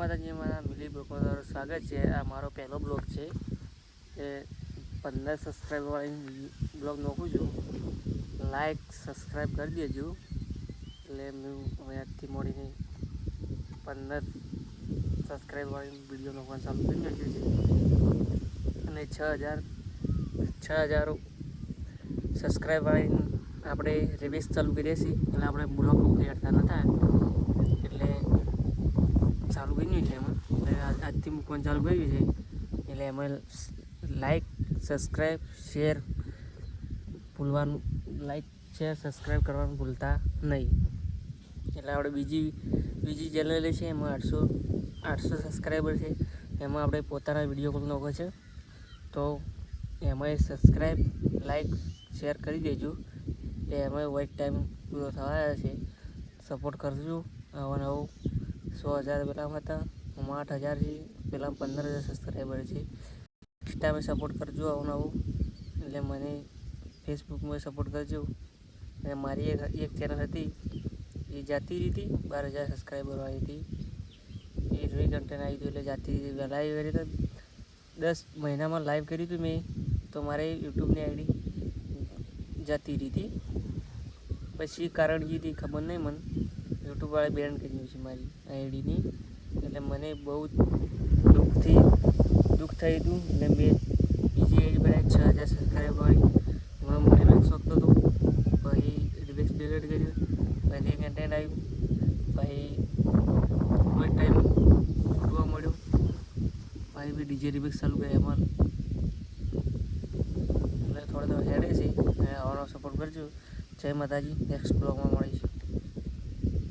માતાજી મારા મિલી બ્લોગમાં તમારું સ્વાગત છે। આ મારો પહેલો બ્લોગ છે કે 15 સબસ્ક્રાઈબર વાળી બ્લોગ નાખું છું। લાઈક સબસ્ક્રાઈબ કરી દેજો। એટલે હું હવે આજથી મળીને 15 સબસ્ક્રાઈબર વાળી વિડીયો નાખવાનું ચાલુ કરી નાખ્યું છે અને 6000 સબસ્ક્રાઈબ વાળી આપણે રિવ્યુઝ ચાલુ કરીએ છીએ। એટલે આપણે બ્લોગ ઉતારતા નહોતા એટલે ચાલુ કર્યું છે એમાં એટલે આજથી મૂકવાનું ચાલુ કર્યું છે। એટલે એમાં લાઈક સબસ્ક્રાઈબ શેર ભૂલવાનું લાઈક શેર સબસ્ક્રાઈબ કરવાનું ભૂલતા નહીં। એટલે આપણે બીજી ચેનલ છે એમાં 800 સબસ્ક્રાઈબર છે। એમાં આપણે પોતાના વિડીયો કોલ નાખો છે તો એમાં સબસ્ક્રાઈબ લાઈક શેર કરી દેજો। એટલે એમાં વેઇટ ટાઈમ પૂરો થવા છે। સપોર્ટ કરજો। આવો નવો 100,000 પેલામાં હતા, 8,000 છે, પેલા 15,000 સબસ્ક્રાઈબર છે। ઇન્સ્ટામાં સપોર્ટ કરજો આવું નવું। એટલે મને ફેસબુકમાં સપોર્ટ કરજો। અને મારી એક ચેનલ હતી એ જતી રહી હતી 12,000 સબસ્ક્રાઈબર વાળી હતી। એ રોઈ કન્ટેન્ટ આવી હતું એટલે જતી રહી હતી। લાઈવ કરી તો 10 મહિનામાં લાઈવ કર્યું હતું મેં તો મારે યુટ્યુબની આઈડી જતી રહી હતી। પછી કારણ જે હતી ખબર નહીં મને, યુટ્યુબવાળા બેન કરી છે મારી આઈડીની। એટલે મને બહુ દુઃખ થયું હતું। એટલે મેં બીજી આઈડી બનાવી 6,000 સબસ્ક્રાઈબર વાળી। એમાં હું રિવેક્સ શોખતો હતો, પછી રિવેક્સ ડિલીટ કર્યું, પછી કન્ટેન્ટ આવ્યું, પછી કોઈ ટાઈમ ઉઠવા મળ્યો, પછી બી ડીજે રિવેક્સ ચાલુ કર્યા એમાં। એટલે થોડા હેડે છે, આવવાનો સપોર્ટ કરજો। જય માતાજી। નેક્સ્ટ બ્લોગમાં મળીશું।